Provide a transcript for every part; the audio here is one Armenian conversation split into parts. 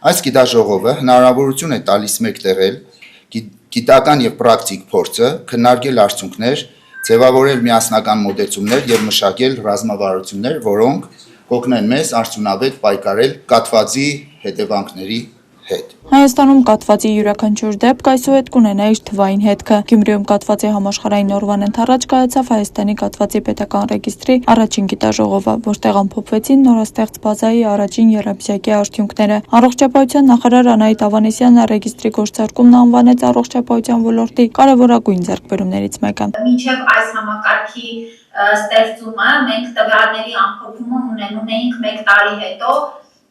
Այս գիտաժողովը հնարավորություն է տալիս մեկտեղել գիտական եւ պրակտիկ փորձը, քննարկել արդյունքներ, ձևավորել միասնական մոտեցումներ եւ մշակել ռազմավարություններ, որոնք կօգնեն մեզ արդյունավետ պայքարել կաթվածի հետևանքների հետ։ Հայաստանում կաթվածի յուրաքանչյուր դեպք այսուհետ կունենա իր թվային հետքը։ Գյումրիում կաթվածի համաշխարհային օրվան ընթառաջ կայացավ Հայաստանի կաթվածի պետական ռեգիստրի առաջին գիտաժողովը, որտեղ ամփոփվեցին նորաստեղծ բազայի առաջին երամսյակի արդյունքները։ Առողջապահության նախարար Անահիտ Ավանեսյանը ռեգիստրի գործարկումն անվանեց առողջապահության ոլորտի կարևորագույն ձեռքբերումներից մեկը։ Մինչև այս համակարգի ստեղծումը մենք տվյալների ամփոփումը ունեինք 1 տարի հետո,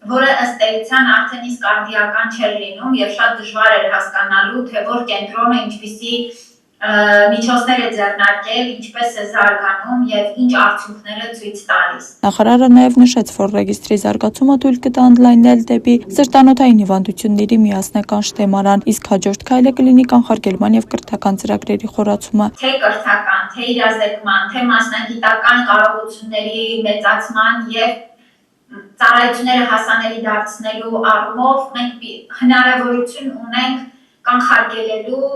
որը ըստ էության արդեն իսկ արդիական չէր լինում եւ շատ դժվար էր հասկանալու, թե որ կենտրոնը ինչպիսի միջոցներ է ձեռնարկել, ինչպես է զարգանում եւ ինչ արդյունքներ է ցույց տալիս։ Նախարարը նաեւ նշեց, որ ռեգիստրի զարգացումը թույլ կտա ընդլայնել դեպի սրտանոթային հիվանդությունների միասնական շտեմարան, իսկ հաջորդ քայլը կլինի կանխարգելման եւ կրթական ծրագրերի խորացումը։ Թե կրթական, թե իրազեկման, թե մասնագիտական կարողությունների մեծացման եւ ծառայությունները հասանելի դարձնելու առումով մենք հնարավորություն ունենք կանխարգելելու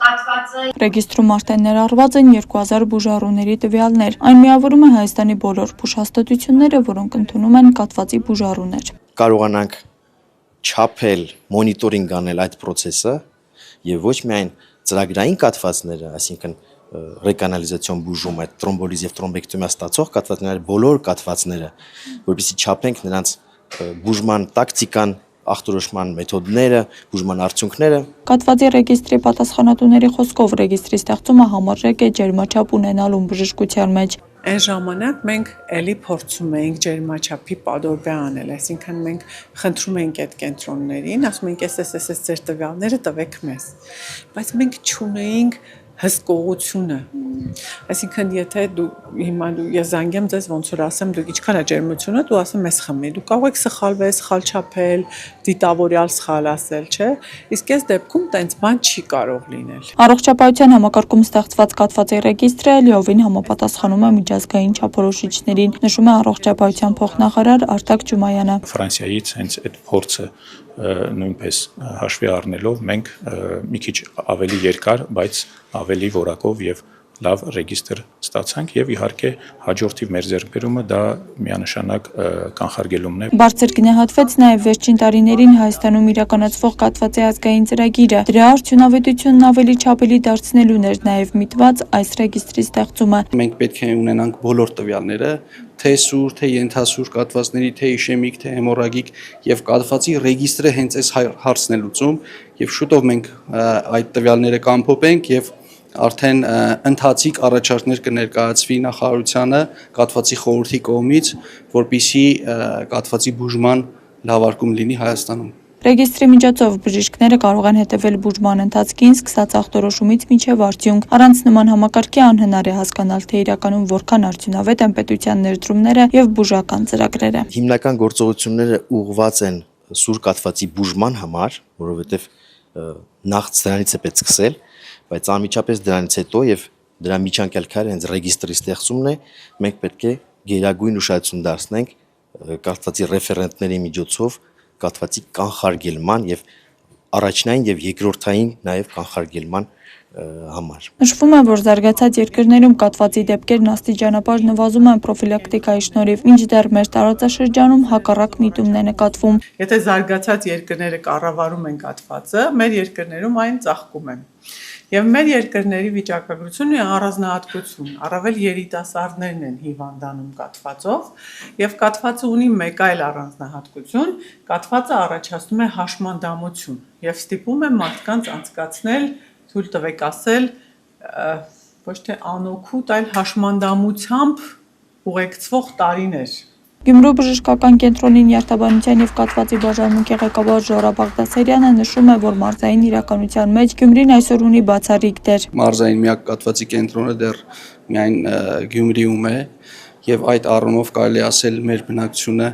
կաթվածը։ Ռեգիստրում արդեն ներառված են 2000 բուժառուների տվյալներ։ Այն միավորում է Հայաստանի բոլոր բուժհաստատությունները, որոնք ընդունում են կաթվածի բուժառուներ։ Կարողանանք չափել, մոնիտորինգ անել այդ process-ը եւ ոչ միայն ծրագրային կաթվածները, այսինքն ռեկանալիզացիոն բուժում, այդ տրոմբոլիզ եւ տրոմբեկտոմիա ստացող կաթվածները, բոլոր կաթվածները, որովհետեւ չափենք նրանց բուժման տակտիկան, ախտորոշման մեթոդները, բուժման արդյունքները։ Կաթվածի ռեգիստրի պատասխանատուների խոսքով ռեգիստրի ստեղծումը համարժեք է ջերմաչափ ունենալու բժշկության մեջ։ Այն ժամանակ մենք էլի փորձում էինք ջերմաչափի պատորբե անել, այսինքն մենք խնդրում էինք այդ կենտրոններին, ասում էինք, էս ձեր տվյալները տվեք մեզ, բայց մենք չունեինք հսկողությունը, այսինքն եթե հիմա ես զանգեմ ձեզ ոնց որ ասեմ դուք ինչքան է ջերմությունը, դու ասեմ ես խմի, դու կարող եք սխալվել, սխալ չափել, դիտավորյալ սխալ ասել, չէ՞, իսկ այս դեպքում տենց բան չի կարող լինել։ Առողջապահության համակարգում ստեղծված կաթվածի ռեգիստրը լիովին համապատասխանում է միջազգային չափորոշիչներին, նշում է առողջապահության փոխնախարար Արտակ Ջումայանը։ Ֆրանսիայից հենց այդ փորձը նույնպես հաշվի առնելով մենք մի քիչ ավելի երկար, բայց ավելի որակով եւ լավ ռեգիստր ստացանք եւ իհարկե հաջորդի մեր ձեռքբերումը դա միանշանակ կանխարգելումն է։ Բարձր գնահատվեց նաեւ վերջին տարիներին Հայաստանում իրականացվող կաթվածի ազգային ծրագիրը։ Դրա արդյունավետությունն ավելի չափելի դարձնելուն էր նաեւ միտված այս ռեգիստրի ստեղծումը։ Մենք պետք է ունենանք բոլոր տվյալները, թե սուր, թե ենթասուր կաթվածների, թե իշեմիկ, թե հեմորագիկ եւ կաթվածի ռեգիստրը հենց այս հարցն է լուծում եւ շուտով մենք այդ տվյալները կամփոփենք եւ արդեն ընթացիկ առաջարկներ կներկայացվի նախարարությանը կաթվածի խորհրդի կողմից, որպեսզի կաթվածի բուժման լավարկում լինի Հայաստանում։ Ռեգիստրի միջոցով բժիշկները կարող են հետևել բուժման ընթացքին, սկսած ախտորոշումից մինչև արդյունք։ Առանց նման համակարգի անհնար է հասկանալ, թե իրականում որքան արդյունավետ են պետության ներդրումները եւ բուժական ծրագրերը։ Հիմնական գործողությունները ուղղված են սուր կաթվածի բուժման համար, որովհետեւ նախ դրանից է պետք սկսել, բայց անմիջապես դրանից հետո եւ դրա միջանկյալ քայլը հենց ռեգիստրի ստեղծումն է, մենք պետք է գերագույն ուշադրություն դարձնենք կաթվածի ռեֆերենտների միջոցով կաթվածի կանխարգելման եւ առաջնային եւ երկրորդային նաեւ կանխարգելման համար։ Նշվում է, որ զարգացած երկրներում կաթվածի դեպքերն աստիճանաբար նվազում են պրոֆիլակտիկայի շնորհիվ, մինչդեռ մեր տարածաշրջանում հակառակ միտումն է նկատվում։ Եթե զարգացած երկրները կառավարում են կաթվածը, մեր երկրներում այն ծաղկում են։ Եվ մեր երկրների վիճակագրությունը առանձնահատկություն, առավել երիտասարդներն են հիվանդանում կաթվածով, եւ կաթվածը ունի մեկ այլ առանձնահատկություն, կաթվածը առաջացնում է հաշմանդամություն եւ ստիպում է մարդկանց անցկացնել, թույլ տվեք ասել, ոչ թե անօգուտ, այլ հաշմանդամությամբ ուղեկցվող տարիներ։ Գյումրու բժշկական կենտրոնի նյարդաբանության եւ կաթվածի բաժանմունքի ղեկավար Ժորա Բաղդասարյանը նշում է, որ մարզային իրականության մեջ Գյումրին այսօր ունի բացառիկ դեր։ Մարզային միակ կաթվածի կենտրոնը դեռ միայն Գյումրիում է եւ այդ առումով կարելի ասել մեր բնակչությունը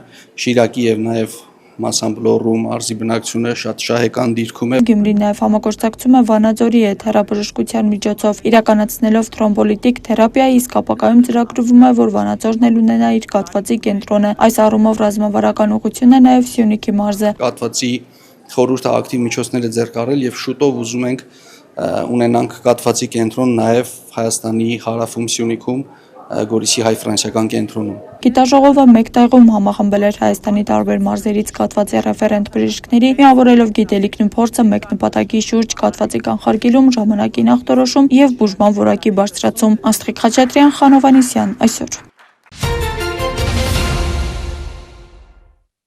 Շիրակի եւ նաեւ Մասամբլոռու մարզի բնակչությունը շատ շահեկան դիրքում է։ Գյումրին նաև համագործակցում է Վանաձորի հետ հեռաբժշկության միջոցով իրականացնելով թրոմբոլիտիկ թերապիա, իսկ ապագայում ծրագրվում է, որ Վանաձորն էլ ունենա իր կաթվածի կենտրոնը։ Այս առումով ռազմավարական ուղղությունն է նաև Սյունիքի մարզը։ Կաթվածի խորհուրդը ակտիվ միջոցներ է ձեռք առել եւ շուտով ուզում ենք ունենանք կաթվածի կենտրոն նաև Հայաստանի հարավում Սյունիքում Գորիսի հայ-ֆրանսիական կենտրոնում։ Գիտաժողովը մեկ տեղում համախմբել էր Հայաստանի տարբեր մարզերից կաթվածի ռեֆերենտ բժիշկների, միավորելով գիտելիքն ու փորձը մեկ նպատակի շուրջ կաթվածի կանխարգելում, ժամանակի նախտորոշում եւ բուժման որակի բարձրացում։ Աստղիկ Խաչատրյան, Խանով Անիսյան, այսօր։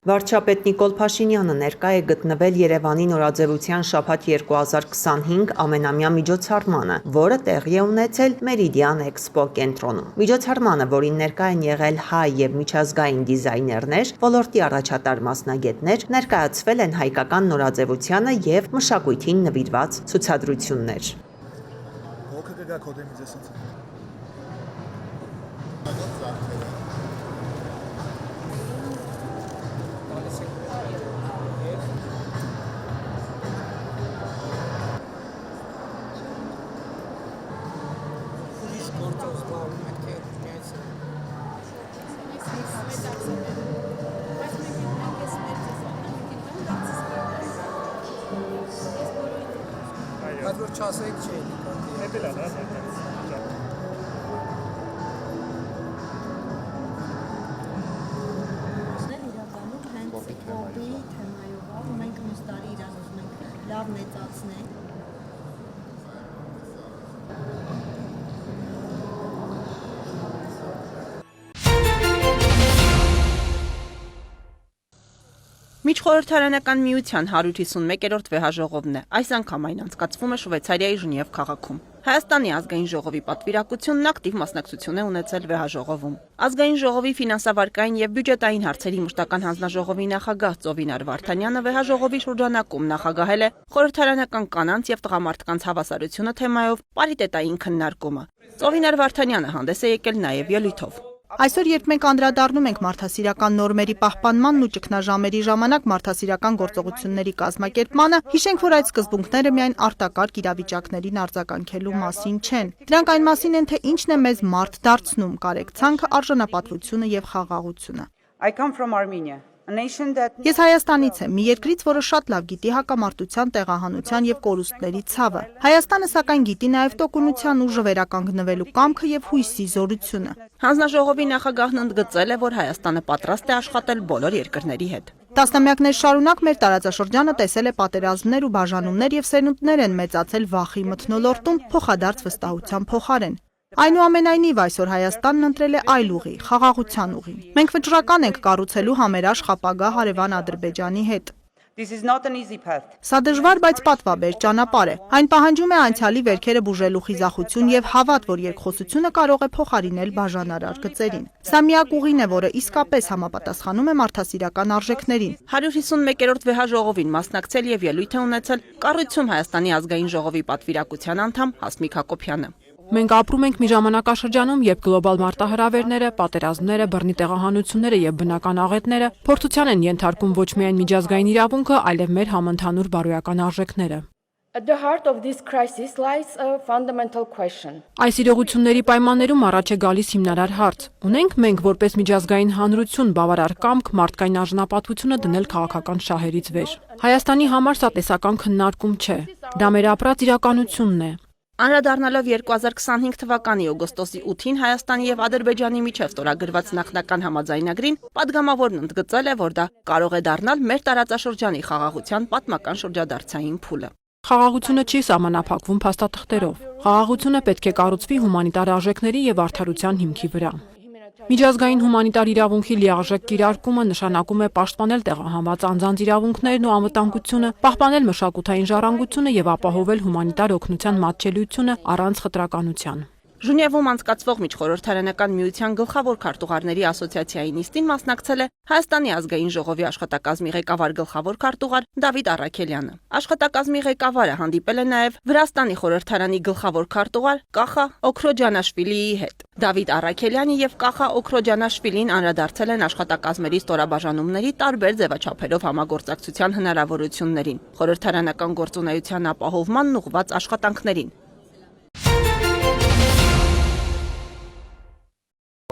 Վարչապետ Նիկոլ Փաշինյանը ներկա է գտնվել Երևանի նորաձևության շաբաթ 2025 ամենամյա միջոցառմանը, որը տեղի է ունեցել Մերիդիան Էքսպո կենտրոնում։ Միջոցառմանը, որին ներկա են եղել հայ եւ միջազգային դիզայներներ, ոլորտի առաջատար մասնագետներ, ներկայացվել են հայկական նորաձևությանը եւ մշակույթին նվիրված ցուցադրություններ։ Միջխորհրդարանական միության 151-րդ վեհաժողովն է։ Այս անգամ այն անցկացվում է Շվեյցարիայի Ժնև քաղաքում։ Հայաստանի ազգային ժողովի պատվիրակությունն ակտիվ մասնակցություն է ունեցել վեհաժողովում։ Ազգային ժողովի ֆինանսավարկային եւ բյուջետային հարցերի մշտական հանձնաժողովի նախագահ Ծովինար Վարդանյանը վեհաժողովի շրջանակում նախագահել է խորհրդարանական կանանց եւ տղամարդկանց հավասարությունը թեմայով պարիտետային քննարկումը։ Ծովինար Վարդանյանը հանդես է եկել նաեւ ելույթով։ Այսօր, երբ մենք անդրադառնում ենք մարդասիրական նորմերի պահպանմանն ու ճգնաժամերի ժամանակ մարդասիրական գործողությունների կազմակերպմանը, հիշենք, որ այդ սկզբունքները միայն արտակարգ իրավիճակներին արձագանքելու մասին չեն։ Դրանք այն մասին են, թե ինչն է մեզ մարդ դարձնում՝ կարեկցանքը, արժանապատվությունը եւ խաղաղությունը։ Ես Հայաստանից եմ, մի երկրից, որը շատ լավ գիտի հակամարտության, տեղահանության եւ կորուստների ցավը։ Հայաստանը սակայն գիտի նաեւ տոկունության ուժը, վերականգնվելու կամքը եւ հույսի զորությունը։ Հանձնաժողովի նախագահն ընդգծել է, որ Հայաստանը պատրաստ է աշխատել բոլոր երկրների հետ։ Տասնամյակներ շարունակ մեր տարածաշրջանը տեսել է պատերազմներ ու բաժանումներ եւ սերունդներ են մեծացել վախի մթնոլորտում փոխադարձ վստահության փոխարեն։ Այնուամենայնիվ այսօր Հայաստանն ընտրել է այլ ուղի, խաղաղության ուղին։ Մենք վճռական ենք կառուցելու համերաշխ ապագա հարևան Ադրբեջանի հետ։ Սա դժվար, բայց պատվաբեր ճանապարհ է։ Այն պահանջում է անցյալի վերքերը բուժելու խիզախություն եւ հավատ, որ երկխոսությունը կարող է փոխարինել բաժանարար գծերին։ Սա միակ ուղին է, որը իսկապես համապատասխանում է մարդասիրական արժեքներին։ 151-րդ վեհաժողովին մասնակցել եւ ելույթ է ունեցել Կառույցում Հայաստանի ազգային ժողովի պատվիրակության անդամ Հասմիկ Հակոբյանը։ Մենք ապրում ենք մի ժամանակաշրջանում, երբ գլոբալ մարտահրավերները, պատերազմները, բռնի տեղահանությունները եւ բնական աղետները փորձության են ենթարկում ոչ միայն միջազգային իրավունքը, այլև մեր համընդհանուր բարոյական արժեքները։ Այս իրողությունների պայմաններում առաջ է գալիս հիմնարար հարց. ունենք մենք որպես միջազգային հանրություն բավարար կամք մարդկային արժանապատվությունը դնել քաղաքական շահերից վեր։ Հայաստանի համար սա տեսական քննարկում չէ։ Դա մեր ապրած իրականությունն է։ Անդրադառնալով 2025 թվականի օգոստոսի 8-ին Հայաստանի եւ Ադրբեջանի միջև ստորագրված նախնական համաձայնագրին, падգամավորն ընդգծել է, որ դա կարող է դառնալ մեր տարածաշրջանի խաղաղության պատմական շրջադարձային փուլը։ Խաղաղությունը չի սահմանափակվում փաստաթղթերով։ Խաղաղությունը պետք է կառուցվի հումանիտար արժեքների եւ արդարության հիմքի վրա։ Միջազգային հումանիտար իրավունքի լիարժեք կիրարկումը նշանակում է պաշտպանել տեղահանված անձանց իրավունքներն ու անվտանգությունը, պահպանել մշակութային ժառանգությունը եւ ապահովել հումանիտար օգնության մատչելիությունը առանց խտրականության։ Ժնևում անցկացվող միջխորհրդարանական միության գլխավոր քարտուղարների ասոցիացիայի նիստին մասնակցել է Հայաստանի ազգային ժողովի աշխատակազմի ղեկավար գլխավոր քարտուղար Դավիթ Առաքելյանը։ Աշխատակազմի ղեկավարը հանդիպել է նաև Վրաստանի խորհրդարանի գլխավոր քարտուղար Կախա Օքրոջանաշվիլիի հետ։ Դավիթ Առաքելյանը եւ Կախա Օքրոջանաշվիլին անդրադարձել են աշխատակազմերի ստորաբաժանումների տարբեր ձևաչափերով համագործակցության հնարավորություններին, խորհրդարանական գործունեության ապահովմանն ուղղված աշխատանքներին։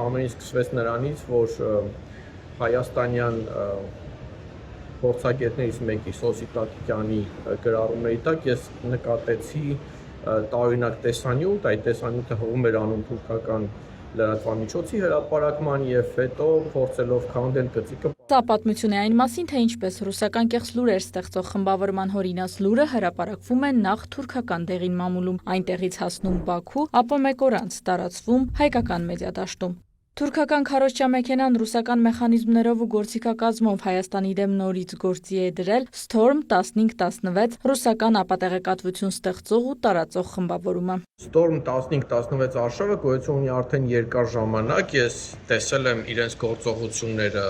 Ամեն ինչ սկսվեց նրանից, որ հայաստանյան փորձագետներից մեկի Սոսիկ Տատիկյանի գրառումների տակ ես նկատեցի տարօրինակ տեսանյութ, այդ տեսանյութը հղում էր անում թուրքական լրատվամիջոցի հրապարակման եւ հետո փորձելով քանդել գծիկը։ Սա պատմություն է այն մասին, թե ինչպես ռուսական կեղծ լուրեր ստեղծող խմբավորման հորինած լուրը հրապարակվում է նախ թուրքական դեղին մամուլում, այնտեղից հասնում Բաքու, ապա մեկ օր անց տարածվում հայկական մեդիա դաշտում։ Թուրքական քարոզչա մեքենան ռուսական մեխանիզմներով ու գործիքակազմով Հայաստանի դեմ նորից գործի է դրել Storm 1516 ռուսական ապատեղեկատվություն ստեղծող ու տարածող խմբավորումը։ Storm 1516 արշավը գոյություն ունի արդեն երկար ժամանակ։ Ես տեսել եմ իրենց գործողությունները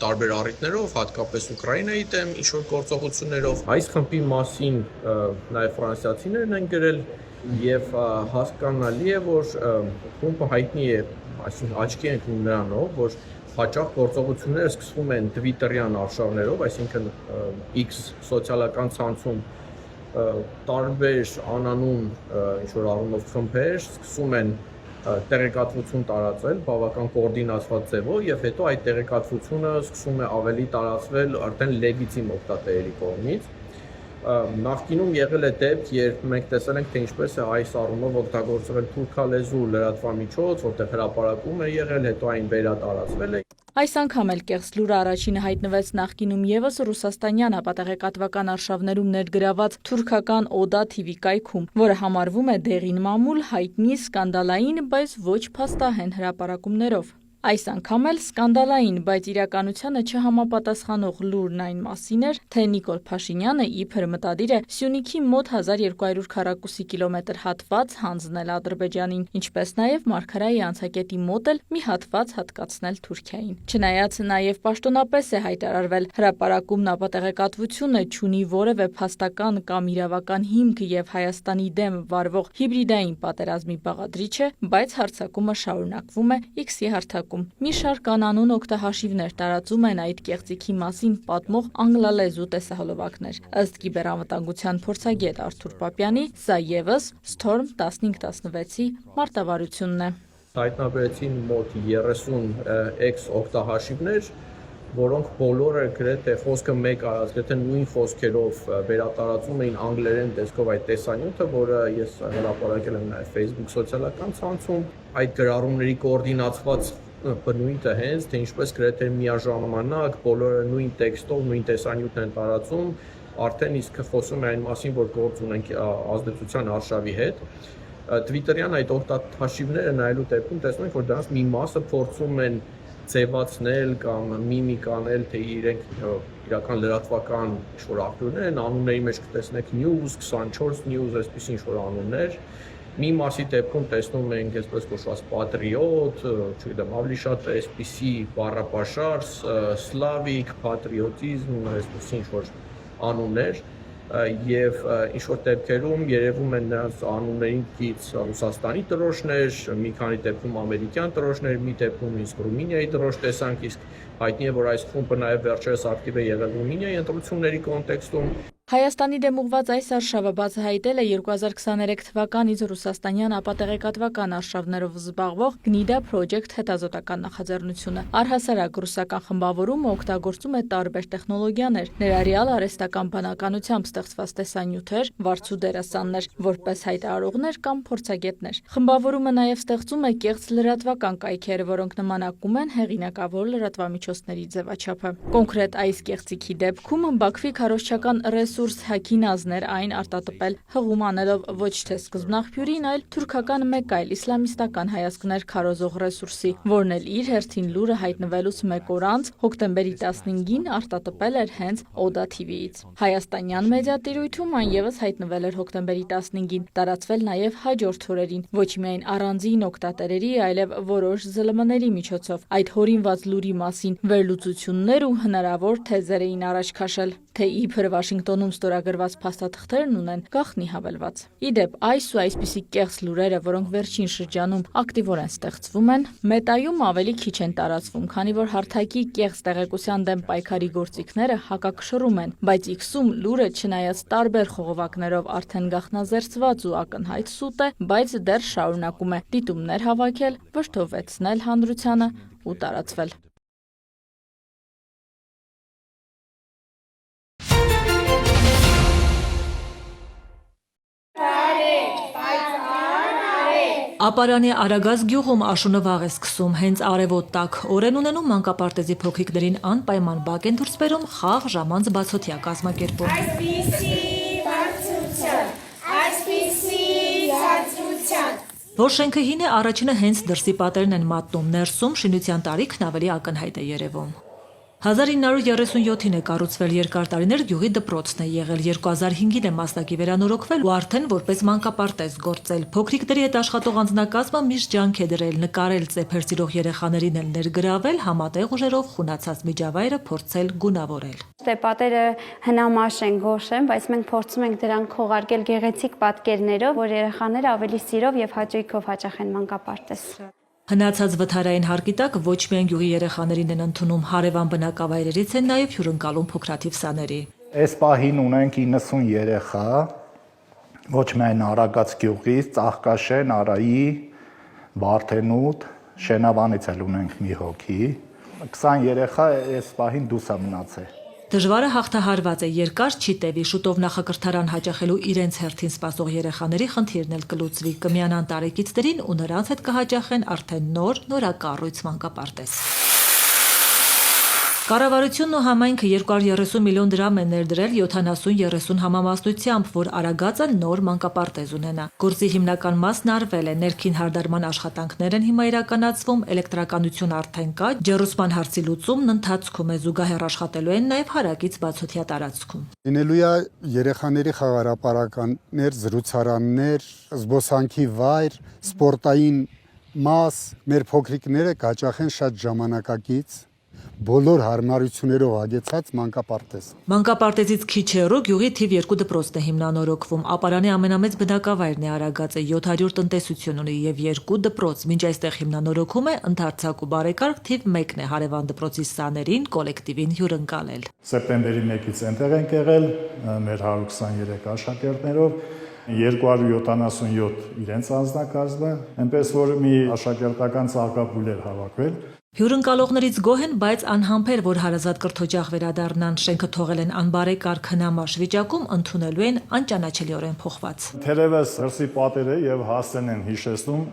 տարբեր առիթներով, հատկապես Ուկրաինայի դեմ ինչ-որ գործողություններով։ Այս խմբի մասին նաև ֆրանսիացիներն են գրել եւ հասկանալի է, որ խումբը հայտնի է, այսինքն աչքի ենք ունի նրանով, որ հաճախ գործողությունները սկսվում են Twitter-յան արշավներով, այսինքն X սոցիալական ցանցում տարբեր անանուն ինչ-որ առումով խմբեր սկսում են տեղեկատվություն տարածել բավական կոորդինացված ձևով եւ հետո այդ տեղեկատվությունը սկսում է ավելի տարածվել արդեն լեգիտիմ օգտատերերի կողմից։ Նախկինում եղել է դեպք, երբ մենք տեսել ենք, թե ինչպես է այս առումով օգտագործվել թուրքալեզու լրատվամիջոց, որտեղ հրապարակում է եղել, հետո այն վերատարածվել է։ Այս անգամ էլ կեղծ լուրը առաջինը հայտնվեց նախկինում եւս ռուսաստանյան ապատեղեկատվական արշավներում ներգրաված թուրքական Օդա TV կայքում, որը համարվում է դեղին մամուլ, հայտնի սկանդալային, բայց ոչ փաստահեն հրապարակումներով։ Այս անգամ էլ սկանդալային, բայց իրականությանը չհամապատասխանող լուրն այն մասին էր, թե Նիկոլ Փաշինյանը իբր մտադիր է Սյունիքի մոտ 1200 քառակուսի կիլոմետր հատված հանձնել Ադրբեջանին, ինչպես նաև Մարգարայի անցակետի մոտ էլ մի հատված հատկացնել Թուրքիային։ Չնայած նաև պաշտոնապես է հայտարարվել, հրապարակումն ապատեղեկատվությունը չունի որևէ փաստական կամ իրավական հիմք եւ Հայաստանի դեմ վարվող հիբրիդային պատերազմի բաղադրիչ է, բայց հարձակումը շարունակվում է X-ի հարթակում։ Մի շարք անանուն օգտահաշիվներ տարածում են այդ կեղծիքի մասին պատմող անգլալեզու տեսահոլովակներ։ Ըստ կիբերանվտանգության փորձագետ Արթուր Պապյանի, սա եւս Storm 1516-ի մարտավարությունն է։ Հայտնաբերեցին մոտ 30 X օգտահաշիվներ, որոնք բոլորը գրեթե խոսքը մեկ արած, գրեթե նույն խոսքերով վերատարածում էին անգլերեն տեսքով այդ տեսանյութը, որը ես հրապարակել եմ նաև Facebook սոցիալական ցանցում։ Այդ գրառումների կոորդինացված բնույթը հենց, թե ինչպես գրեթե միաժամանակ բոլորը նույն տեքստով, նույն տեսանյութն են տարածում, արդեն իսկ խոսում է այն մասին, որ գործ ունենք ազդեցության արշավի հետ։ Twitter-յան այդ օգտահաշիվները նայելու դեպքում տեսնում ենք, որ դրանց մի մասը փորձում են ձևացնել կամ միմիկ անել, թե իրենք իրական լրատվական ինչ-որ աղբյուրներ են, անունների մեջ կտեսնեք News, 24 News, այսպիսի ինչ-որ անուններ։ Մի մասի դեպքում տեսնում ենք այսպես կոչված Patriot, չգիտեմ, ավելի շատ այսպիսի բառապաշար, Slavic, patriotism, այսպիսի ինչ-որ անուններ եւ ինչ-որ դեպքերում երևում են նրանց անուններին կից Ռուսաստանի դրոշներ, մի քանի դեպքում ամերիկյան դրոշներ, մի դեպքում իսկ Ռումինիայի դրոշ տեսանք, իսկ հայտնի է, որ այս խումբը նաև վերջերս ակտիվ է եղել Ռումինիայի ընտրությունների կոնտեքստում։ Հայաստանի դեմ ուղված այս արշավը բացահայտել է 2023 թվականից ռուսաստանյան ապատեղեկատվական արշավներով զբաղվող Gnida Project հետազոտական նախաձեռնությունը։ Առհասարակ ռուսական խմբավորումը օգտագործում է տարբեր տեխնոլոգիաներ, ներառյալ արհեստական բանականությամբ ստեղծված տեսանյութեր, վարձու դերասաններ, որպես հայտարարողներ կամ փորձագետներ։ Խմբավորումը նաև ստեղծում է կեղծ լրատվական կայքեր, որոնք նմանակում են հեղինակավոր լրատվամիջոցների ձևաչափը։ Կոնկրետ այս կեղծիքի դեպքում Բաքվի քարոզչական ռեսուրս ռեսուրս հակինազներ այն արտատպել հղում անելով ոչ թե սկզբնաղբյուրին, այլ թուրքական մեկ այլ իսլամիստական հայացքներ քարոզող ռեսուրսի, որն էլ իր հերթին լուրը հայտնվելուց մեկ օր անց հոկտեմբերի 15-ին արտատպել էր հենց Օդա TV-ից։ Հայաստանյան մեդիատիրույթում այն ևս հայտնվել էր հոկտեմբերի 15-ին, տարածվել նաև հաջորդ օրերին, ոչ միայն առանձին օգտատերերի, այլև որոշ ԶԼՄ-ների միջոցով։ Այդ հորինված լուրի մասին վերլուծություններ ու հնարավոր թեզեր էին առաջ քաշել, թե իբր Վաշինգտոնում ստորագրված փաստաթղթերն ունեն գաղտնի հավելված։ Իդեպ այս ու այսպիսի կեղծ լուրերը, որոնք վերջին շրջանում ակտիվորեն ստեղծվում են, մետայում ավելի քիչ են տարածվում, քանի որ հարթակի կեղծ տեղեկության դեմ պայքարի գործիքները հակակշռում են, բայց X-ում լուրը չնայած տարբեր խողովակներով արդեն գաղտնազերծված ու ակնհայտ սուտ է, բայց դեռ շարունակում է դիտումներ հավաքել, վշտովեցնել հանրությանը ու տարածվել։ Ապարանի Արագած գյուղում աշունը վաղ է սկսում, հենց արևոտ տաք օր են ունենում մանկապարտեզի փոքրիկներին անպայման բակ են դուրս բերում խաղ ժամանց բացօթյա կազմակերպում։ Որ շենքը հին է, առաջինը հենց դրսի պատերն են մատնում, ներսում շինության տարիքն ավելի ակնհայտ է երևում։ 1937-ին է կառուցվել, երկար տարիներ գյուղի դպրոցն է եղել, 2005-ին է մասնակի վերանորոգվել ու արդեն որպես մանկապարտեզ գործել։ Փոքրիկների հետ աշխատող անձնակազմը միշտ ջանք է դրել, նկարել, ծեփեր սիրող երեխաներին էլ ներգրավել, համատեղ ուժերով խունացած միջավայրը փորձել գունավորել։ Պատերը հնամաշ են, գորշ են, բայց մենք փորձում ենք դրանք քողարկել գեղեցիկ պատկերներով, որ երեխաները ավելի սիրով եւ հաճույքով հաճախեն մանկապարտեզ։ Հնացած վթարային հարկի տակ ոչ միայն գյուղի երեխաներին են ընդունում, հարևան բնակավայրերից են նաև հյուրընկալում փոքրաթիվ սաների։ Այս պահին ունենք 90 երեխա, ոչ միայն Արագած գյուղից, Ծաղկաշեն, Արայի, Վարդենուտ, Շենավանից էլ ունենք մի հոգի, 20 երեխա այս պահին դուրս է մնացել։ Դժվարը հաղթահարված է, երկար չի տևի, շուտով նախակրթարան հաճախելու իրենց հերթին սպասող երեխաների խնդիրն էլ կլուծվի, կմիանան տարեկիցներին ու նրանց հետ կհաճախեն արդեն նորակառույց մանկապարտեզ։ Կառավարությունն ու համայնքը 230 միլիոն դրամ են ներդրել 70-30 համամասնությամբ, որ Արագածը նոր մանկապարտեզ ունենա։ Գործի հիմնական մասն արվել է, ներքին հարդարման աշխատանքներ են հիմա իրականացվում, էլեկտրականություն արդեն կա, ջեռուցման հարցի լուծումն ընթացքում է, զուգահեռ աշխատելու են նաև հարակից բացօթյա տարածքում։ Լինելու է երեխաների խաղարապարականներ, զրուցարաններ, զբոսանքի վայր, սպորտային մաս, մեր փոքրիկները կհաճախեն շատ ժամանակակից բոլոր հարմարություններով հագեցած մանկապարտեզ։ Մանկապարտեզից քիչ հեռու գյուղի թիվ 2 դպրոցն է հիմնանորոգվում։ Ապարանի ամենամեծ բնակավայրն է Արագածը, 700 տնտեսություն ունի եւ 2 դպրոց։ Մինչ այստեղ հիմնանորոգում է ընդարձակ ու բարեկարգ թիվ 1-ն է հարևան դպրոցի սաներին, կոլեկտիվին հյուրընկալել։ Սեպտեմբերի 1-ից այնտեղ ենք եղել մեր 123 աշակերտներով, 277 իրենց անձնակազմը, այնպես որ մի աշակերտական ծաղկաբույլ էր հավաքվել։ Հյուրընկալողներից գոհ են, բայց անհամբեր, որ հարազատ կրթօջախ վերադառնան, շենքը թողել են անբարեկարգ հնամաշ վիճակում, ընդունելու են անճանաչելիորեն փոխված։ Թերևս հրսի պատերը եւ հասցեն են հիշեցնում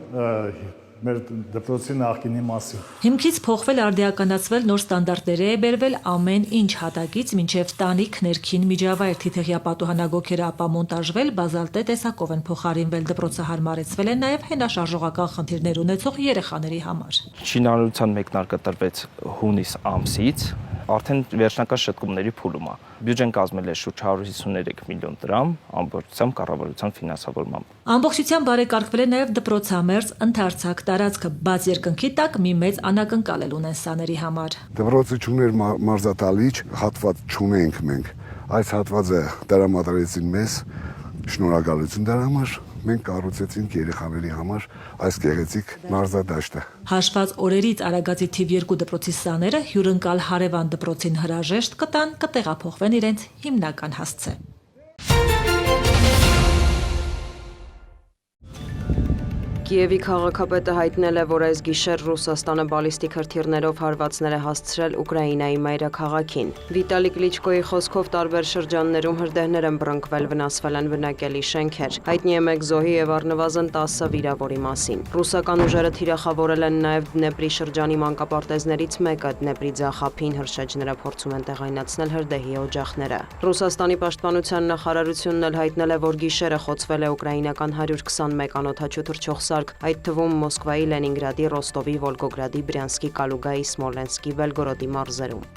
մեր դպրոցի նախկինի մասին։ Հիմքից փոխվել, արդիականացվել, նոր ստանդարտների է բերվել ամեն ինչ հատակից մինչև տանիք, ներքին միջավայր, թիթեղյա պատուհանագոգերը ապամոնտաժվել, բազալտե տեսակով են փոխարինվել, դպրոցը հարմարեցվել է նաև հենաշարժողական խնդիրներ ունեցող երեխաների համար։ Շինարարության մեկնարկը տրվեց հունիս ամսից, արդեն վերջնական շտկումների փուլում է։ Բյուջեն կազմել է շուրջ 153 միլիոն դրամ, ամբողջությամբ կառավարության ֆինանսավորմամբ։ Ամբողջությամբ բարեկարգվել է նաև դպրոցամերձ ընդարձակ տարածքը, բաց երկնքի տակ մի մեծ անակնկալ էլ ունեն սաների համար։ Դպրոցը չուներ մարզատալիչ, հատված չունենք մենք։ Այս հատվածը տրամադրեցին մեզ, շնորհակալություն դրա համար։ Մենք կառուցեցինք երեխաների համար այս գեղեցիկ մարզադաշտը։ Հաշված օրերից Արագածի թիվ 2 դպրոցի սաները հյուրընկալ հարևան դպրոցին հրաժեշտ կտան, կտեղափոխվեն իրենց հիմնական հասցե։ Կիևի քաղաքապետը հայտնել է, որ այս գիշեր Ռուսաստանը բալիստիկ հրթիռներով հարվածներ է հասցրել Ուկրաինայի մայրաքաղաքին։ Վիտալի Կլիչկոյի խոսքով տարբեր շրջաններում հրդեհներ են բռնկվել, վնասվել են բնակելի շենքեր։ Հայտնի է 1 զոհի եւ առնվազն 10 վիրավորի մասին։ Ռուսական ուժերը թիրախավորել են նաեւ Դնեպրի շրջանի մանկապարտեզներից մեկը, Դնեպրի ձախափին հրշեջները փորձում են տեղայնացնել հրդեհի օջախները։ Ռուսաստանի պաշտպանության նախարարությունն էլ հայտնել է, որ գիշերը խոցվել է ուկրաինական 121 անօդաչու թռչող սարք, այդ թվում Մոսկվայի, Լենինգրադի, Ռոստովի, Վոլգոգրադի, Բրյանսկի, Կալուգայի, Սմոլենսկի, Բելգորոդի մարզերում։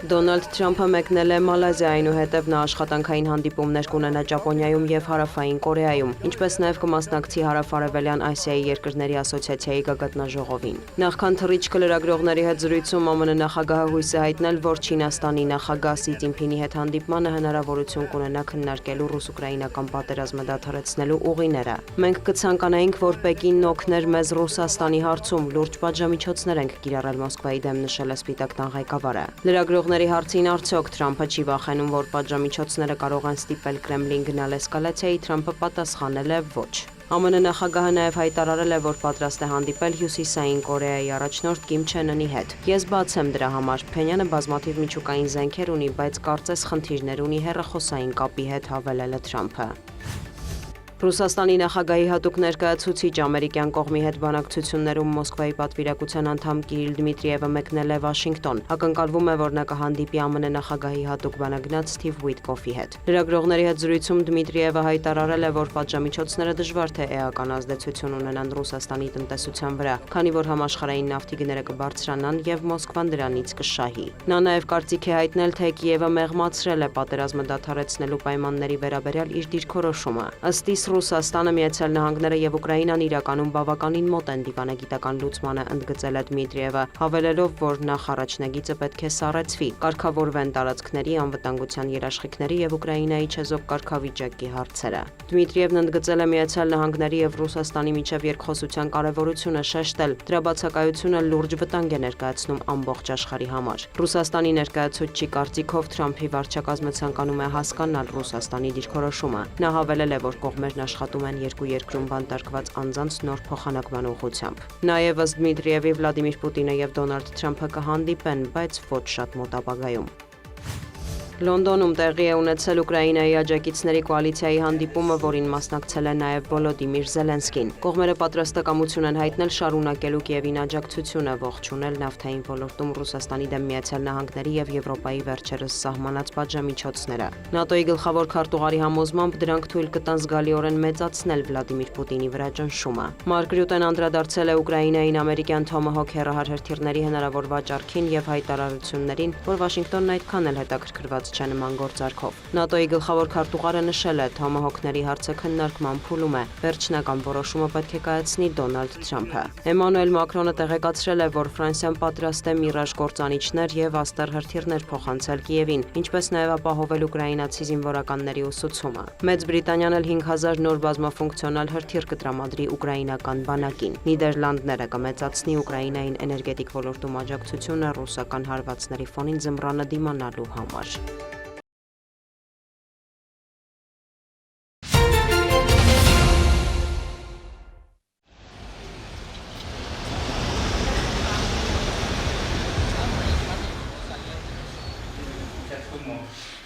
Դոնալդ Թրամփը մեկնել է Մալազիա, այնուհետև նա աշխատանքային հանդիպումներ կունենա Ճապոնիայում եւ Հարավային Կորեայում, ինչպես նաեւ կմասնակցի Հարավարևելյան Ասիայի երկրների ասոցիացիայի գագաթնաժողովին։ Նախքան թռիչքը լրագրողների հետ զրույցում ԱՄՆ նախագահը հույս է հայտնել, որ Չինաստանի նախագահ Սի Ցзինփինի հետ հանդիպմանը հնարավորություն կունենա քննարկելու ռուս-ուկրաինական պատերազմը դադարեցնելու ուղիները։ Մենք կցանկանայինք, որ Պեկինն օգներ մեզ Ռուսաստանի հարցում, լուրջ պատժամիջոցներ ենք կիրառել Մոսկվայի դեմ, նշել է Սպիտակ տան ղեկավարը։ Լրագրողների հարցին արդյոք Թրամփը չի վախենում, որ պատժամիջոցները կարող են ստիպել Կրեմլին գնալ էսկալացիայի, Թրամփը պատասխանել է ոչ։ ԱՄՆ նախագահը նաև հայտարարել է, որ պատրաստ է հանդիպել Հյուսիսային Կորեայի առաջնորդ Կիմ Չեն Ընի հետ։ Ես բաց եմ դրա համար։ Փենյանը բազմաթիվ միջուկային զենքեր ունի, բայց կարծես խնդիրներ ունի հեռախոսային կապի հետ, հավելել է Թրամփը։ Ռուսաստանի նախագահի հատուկ ներկայացուցիչ ամերիկյան կողմի հետ բանակցություններում Մոսկվայի պատվիրակության անդամ Կիրիլ Դմիտրիևը մեկնել է Վաշինգտոն։ Ակնկալվում է, որ նա կհանդիպի ԱՄՆ նախագահի հատուկ բանագնաց Սթիվ Ուիտկոֆի հետ։ Լրագրողների հետ զրույցում Դմիտրիևը հայտարարել է, որ պատժամիջոցները դժվար թե էական ազդեցություն ունենան Ռուսաստանի տնտեսության վրա, քանի որ համաշխարհային նավթի գները կբարձրանան եւ Մոսկվան դրանից կշահի։ Նա նաեւ կարծիք է հայտնել, թե Կիևը մեղմացրել է պատերազմը դադարեցնելու պայմանների վերաբերյալ իր դիրքորոշումը։ Ըստ իս Ռուսաստանը, Միացյալ Նահանգները եւ Ուկրաինան իրականում բավականին մոտ են դիվանագիտական լուծմանը, ընդգծել է Դմիտրիևը, հավելելով, որ նախ առաջնագիծը պետք է սառեցվի, կարգավորվեն տարածքների, անվտանգության երաշխիքների եւ Ուկրաինայի չեզոք կարգավիճակի հարցերը։ Դմիտրիևն ընդգծել է Միացյալ Նահանգների եւ Ռուսաստանի միջև երկխոսության կարեւորությունը, շեշտել, դրա բացակայությունը լուրջ վտանգ է ներկայացնում ամբողջ աշխարհի համար։ Ռուսաստանի ներկայացուցչի կարծիքով Թրամփի վարչակազմը ցանկանում է հասկանալ Ռուսաստանի դիրքորոշումը։ Նա հավելել է, որ կողմերն աշխատում են երկու երկրում բանտարկված անձանց նոր փոխանակման ուղղությամբ։ Նաև ըստ Դմիտրիևի Վլադիմիր Պուտինը եւ Դոնալդ Թրամփը կհանդիպեն, բայց ոչ շատ մոտ ապագայում։ Լոնդոնում տեղի է ունեցել Ուկրաինայի աջակիցների կոալիցիայի հանդիպումը, որին մասնակցել է նաև Վոլոդիմիր Զելենսկին։ Կողմերը պատրաստակամություն են հայտնել շարունակելու Կիևին աջակցությունը, ողջունել նավթային ոլորտում Ռուսաստանի դեմ Միացյալ Նահանգների եւ Եվրոպայի վերջերս սահմանած պատժամիջոցները։ ՆԱՏՕ-ի գլխավոր քարտուղարի համոզմամբ դրանք թույլ կտան զգալիորեն մեծացնել Վլադիմիր Պուտինի վրա ճնշումը։ Մարկ Ռյուտեն անդրադարձել է Ուկրաինային ամերիկյան Թոմահոք հեռահար հրթիռների հնարավոր վաճառքին եւ հայտարարություններին, որ Վաշինգտոնն այդքան էլ հետաքրքրված չէ նման գործարքով։ ՆԱՏՕ-ի գլխավոր քարտուղարը նշել է, Թոմահոքների հարցը քննարկման փուլում է։ Վերջնական որոշումը պետք է կայացնի Դոնալդ Թրամփը։ Էմանուել Մակրոնը տեղեկացրել է, որ Ֆրանսիան պատրաստ է Միրաժ կործանիչներ եւ Աստեր հրթիռներ փոխանցել Կիևին, ինչպես նաեւ ապահովել ուկրաինացի զինվորականների ուսուցումը։ Մեծ Բրիտանիան էլ 5000 նոր բազմաֆունկցիոնալ հրթիռ կտրամադրի ուկրաինական բանակին։ Նիդերլանդները կմեծացնի Ուկրաինային էներգետիկ ոլորտում աջակցությունը ռուսական հարվածների ֆոնին ձմռանը դիմանալու համար։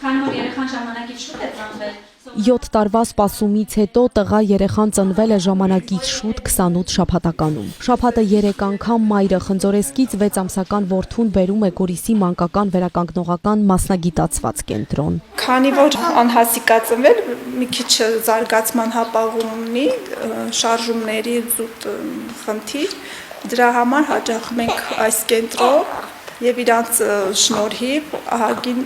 Քանի որ երեխան ժամանակից շուտ է ծնվել, 7 տարվա սպասումից հետո տղա երեխան ծնվել է ժամանակից շուտ 28 շաբաթականում։ Շաբաթը 3 անգամ մայրը խնձորեսկից 6 ամսական որդուն բերում է Գորիսի մանկական վերականգնողական մասնագիտացված կենտրոն։ Քանի որ անհասիկ է ծնվել, մի քիչ զարգացման հապաղում ունի, շարժումների զուտ խնդիր, դրա համար հաճախում ենք այս կենտրոն եւ իրանց շնորհիվ ահագին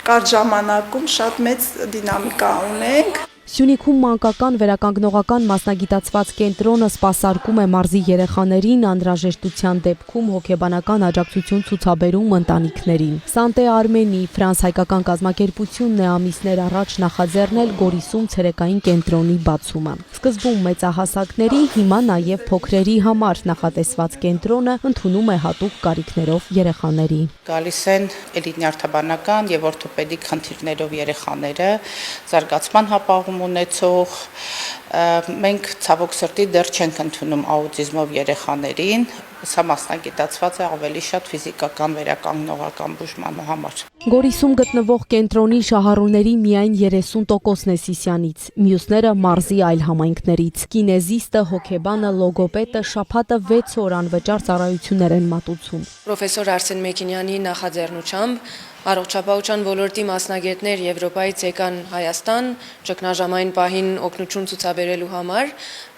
կարճ ժամանակում շատ մեծ դինամիկա ունենք։ Սյունիքում մանկական վերականգնողական մասնագիտացված կենտրոնը սպասարկում է մարզի երեխաներին, անհրաժեշտության դեպքում հոգեբանական աջակցություն ցուցաբերում ընտանիքներին։ Սանտե Արմենի ֆրանս-հայկական կազմակերպությունն է ամիսներ առաջ նախաձեռնել Գորիսում ցերեկային կենտրոնի բացումը։ Սկզբում մեծահասակների, հիմա նաև փոքրերի համար նախատեսված կենտրոնը ընդունում է հատուկ կարիքներով երեխաների։ Գալիս են էլիտնյարդաբանական եւ օրթոպեդիկ խնդիրներով երեխաները, զարգացման հապաղում ունեցող, Մենք ցավոք սրտի դեռ չենք ընդունում աուտիզմով երեխաներին, սա մասնագիտացված է ավելի շատ ֆիզիկական վերականգնողական բուժման համար։ Գորիսում գտնվող կենտրոնի շահառուների միայն 30%-ն է Սիսյանից, մյուսները մարզի այլ համայնքներից։ Կինեզիստը, հոգեբանը, լոգոպեդը շաբաթը 6 օր անվճար ծառայություններ են մատուցում։ Պրոֆեսոր Արսեն Մեքինյանի նախաձեռնությամբ առողջապահության ոլորտի մասնագետներ Եվրոպայից եկան Հայաստան ճգնաժամային պահին օգնություն ցուցաբերելու համար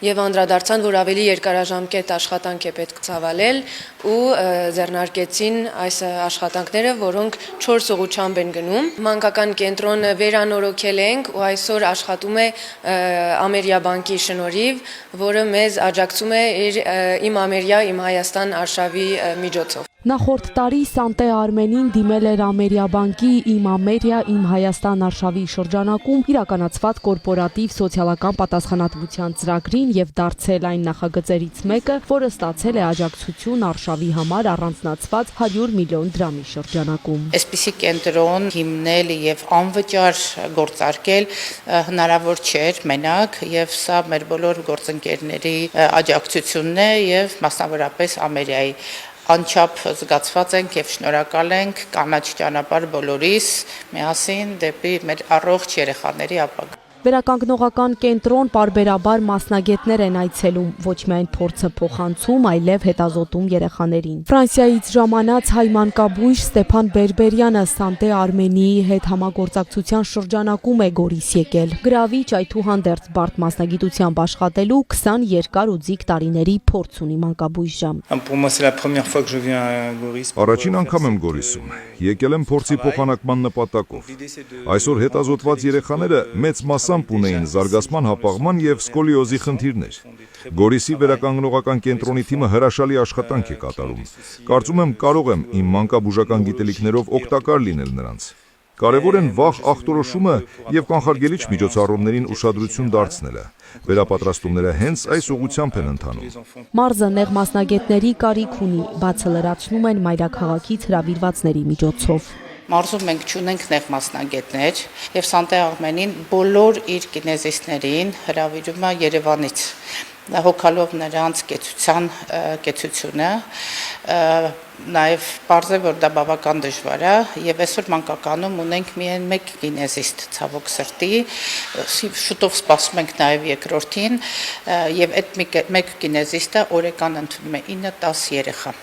եւ անդրադարձան, որ ավելի երկարաժամկետ աշխատանք է պետք ցավալել ու ձեռնարկեցին այս աշխատանքները, որոնք 4 ուղղությամբ են գնում։ Մանկական կենտրոնը վերանորոգել ենք ու այսօր աշխատում է Ամերիա բանկի շնորհիվ, որը մեզ աջակցում է իր Իմ Ամերիա, Իմ Հայաստան արշավի միջոցով։ Նախորդ տարի Սանտե Արմենին դիմել էր Ամերիա բանկի Իմ Ամերիա, Իմ Հայաստան արշավի շրջանակում իրականացված կորպորատիվ սոցիալական պատասխանատվության ծրագրին եւ դարձել այն նախագծերից մեկը, որը ստացել է աջակցություն արշավի համար առանձնացված 100 միլիոն դրամի շրջանակում։ Այսպիսի կենտրոն հիմնել եւ անվճար գործարկել հնարավոր չէր մենակ եւ սա մեր բոլոր գործընկերների աջակցությունն է եւ մասնավորապես Ամերիայի անչափ զգացված ենք եւ շնորհակալ ենք կանաչ ճանապարհ բոլորիս միասին դեպի մեր առողջ երեխաների ապագա։ Վերականգնողական կենտրոն պարբերաբար մասնագետներ են այցելում, ոչ միայն փորձը փոխանցում, այլև հետազոտում երեխաներին։ Ֆրանսիայից ժամանած հայ մանկաբույժ Ստեփան Բերբերյանը Սանտե Արմենիի հետ համագործակցության շրջանակում է Գորիս եկել։ Գրավիչ այդուհանդերձ բարդ մասնագիտությամբ աշխատելու 20 երկար ու ձիգ տարիների փորձ ունի մանկաբույժը։ Առաջին անգամ եմ Գորիսում։ Եկել եմ փորձի փոխանակման նպատակով։ Այսօր հետազոտված երեխաները մեծ մասամբ ունեին զարգացման հապաղման եւ սկոլիոզի խնդիրներ։ Գորիսի վերականգնողական կենտրոնի թիմը հրաշալի աշխատանք է կատարում։ Կարծում եմ կարող եմ իմ մանկաբուժական գիտելիքներով օգտակար լինել նրանց։ Կարևոր են վաղ ախտորոշումը եւ կանխարգելիչ միջոցառումներին ուշադրություն դարձնելը։ Վերապատրաստումները հենց այս ուղղությամբ են ընթանում։ Մարզը նեղ մասնագետների կարիք ունի, բացը լրացնում են մայրաքաղաքից հրավիրվածների միջոցով։ Մարզում մենք չունենք նեղ մասնագետներ եւ Սանտե Արմենին բոլոր իր կինեզիստներին հրավիրում է Երևանից, հոգալով նրանց կեցությունը, նաև պարզ է, որ դա բավական դժվար է եւ այսօր մանկականում ունենք միայն մեկ կինեզիստ ցավոք սրտի, շուտով սպասում ենք նաև երկրորդին եւ այդ մեկ կինեզիստը օրական ընդունում է 9-10 երեխա։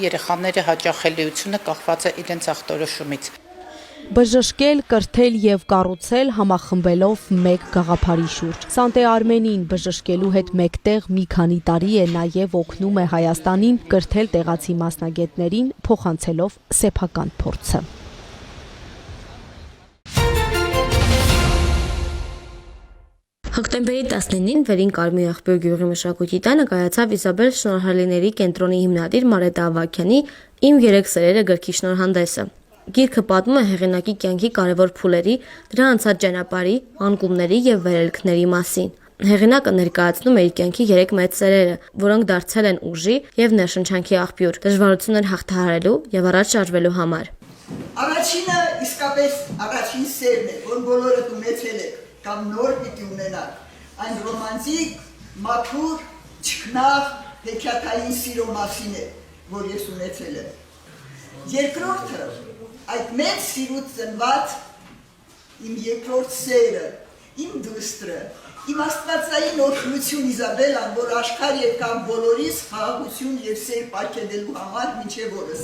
Երեխաների հաճախելիությունը կախված է իրենց ախտորոշումից։ Բժշկել, կրթել եւ կառուցել համախմբելով մեկ գաղափարի շուրջ։ Սանտե Արմենին բժշկելու հետ մեկտեղ մի քանի տարի է նաեւ օգնում է Հայաստանին կրթել տեղացի մասնագետներին, փոխանցելով սեփական փորձը։ Հոկտեմբերի 19-ին Վերին Կարմիր աղբյուր գյուղի մշակույթի տանը կայացավ Իսաբել Շնորհալիների կենտրոնի հիմնադիր Մարետա Ավագյանի «Իմ 3 սերերը» գրքի շնորհանդեսը։ Գիրքը պատմում է հեղինակի կյանքի կարևոր փուլերի, դրա անցած ճանապարհի, անկումների եւ վերելքների մասին։ Հեղինակը ներկայացնում է իր կյանքի 3 մեծ սերերը, որոնք դարձել են ուժի եւ ներշնչանքի աղբյուր, դժվարություններ հաղթահարելու եւ առաջ շարժվելու համար։ Առաջինը իսկապես առաջին սերն է, որ բոլորը ունեցել եք կամ նոր պիտի ունենաք։ Այն ռոմանտիկ, մաքուր, ճգնաղ, հեքիաթային սիրո մասին է, որ ես ունեցել եմ։ Երկրորդը այդ մեծ սիրուց ծնված իմ երկրորդ սերը, իմ դուստրը, իմ աստվածային օրհնություն Իզաբելան, որ աշխարհ եկավ բոլորիս խաղաղություն եւ սեր պարգևելու համար մինչեւ օրս։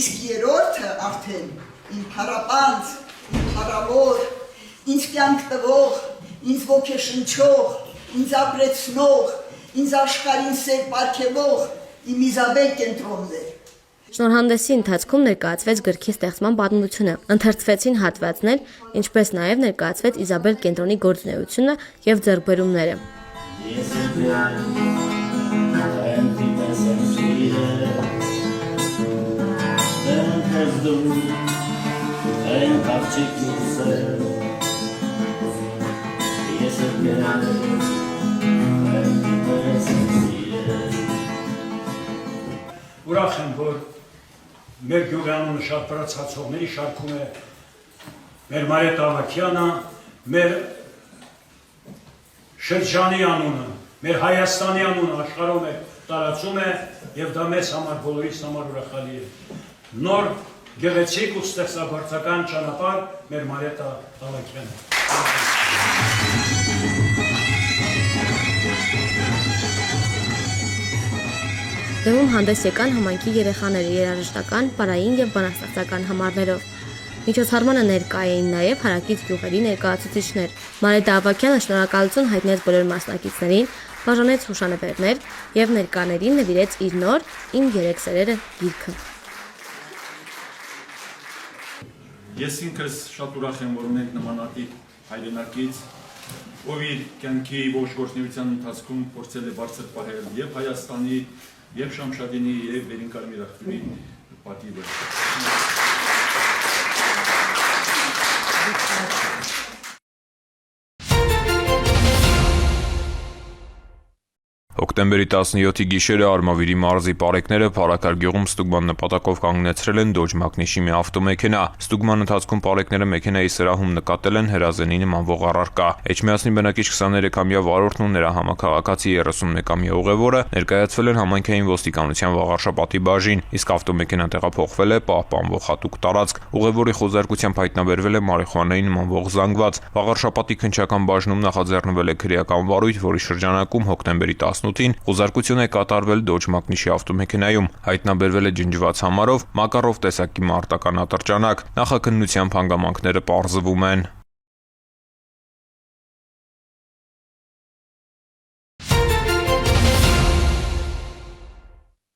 Իսկ երրորդը արդեն իմ փառապանծ, իմ փառավոր, ինձ կյանք տվող, ինձ ոգեշնչող, ինձ ապրեցնող, ինձ աշխարհին սեր պարգևող իմ Իզաբել կենտրոնն է։ Շնորհանդեսի ընթացքում ներկայացվեց գրքի ստեղծման պատմությունը, ընթերցվեցին հատվածներ, ինչպես նաև ներկայացվեց Իսաբել կենտրոնի գործունեությունը եւ ձեռքբերումները։ Ուրախ եմ, որ մեր գյուղի անունը շատ վրացացողների շարքում է մեր Մարետա Ավագյանը, մեր շրջանի անունը, մեր Հայաստանի անունը աշխարհում տարածում է եւ դա մեզ համար բոլորիս համար ուրախալի է։ Նոր գեղեցիկ ու ստեղծագործական ճանապարհ մեր Մարիետա Ավագյանը։ Դեպքում հանդես եկան համայնքի երեխաները երաժշտական, պարային եւ բանաստեղծական համարներով։ Միջոցառմանը ներկա էին նաև հարակից գյուղերի ներկայացուցիչներ։ Մարիետա Ավագյանը շնորհակալություն հայտնեց բոլոր մասնակիցներին, բաժանեց հուշանվերներ եւ ներկաներին նվիրեց իր նոր «Իմ երեք սերերը» գիրքը։ Ես ինքս շատ ուրախ եմ, որ ունենք նմանատիպ հայրենակից, ով իր կյանքի ողջ գործունեության ընթացքում փորձել է բարձր պահել եւ Հայաստանի, եւ Շամշադինի, եւ Բերինկարմիր աղբյուրի պատիվը։ Հոկտեմբերի 17-ի գիշերը Արմավիրի մարզի պարեկները Փարաքար գյուղում ստուգման նպատակով կանգնեցրել են Dodge Magnish-ի մի ավտոմեքենա։ Ստուգման ընթացքում պարեկները մեքենայի սրահում նկատել են հրազենի նմանվող առարկա։ Էջմիածնի բնակիչ 23-ամյա վարորդն ու նրա համակարգացի 31-ամյա ուղևորը ներկայացվել են համայնքային ոստիկանության Վաղարշապատի բաժին, իսկ ավտոմեքենան տեղափոխվել է պահպանվող հատուկ տարածք։ Ուղևորի խոզարկությամբ հայտնաբերվել է մարիխուանայի նմանվող զանգված։ Վաղարշապատի քննչական բաժնում նախաձեռնվել է քրեական վարույթ, որի շրջանակում հոկտեմբերի 18-ին խոզարկություն է կատարվել Dodge Magnish-ի ավտոմեքենայում։ Հայտնաբերվել է ջնջված համարով Մակարով տեսակի մարտական ատրճանակ։ Նախաքննությամբ հանգամանքները պարզվում են։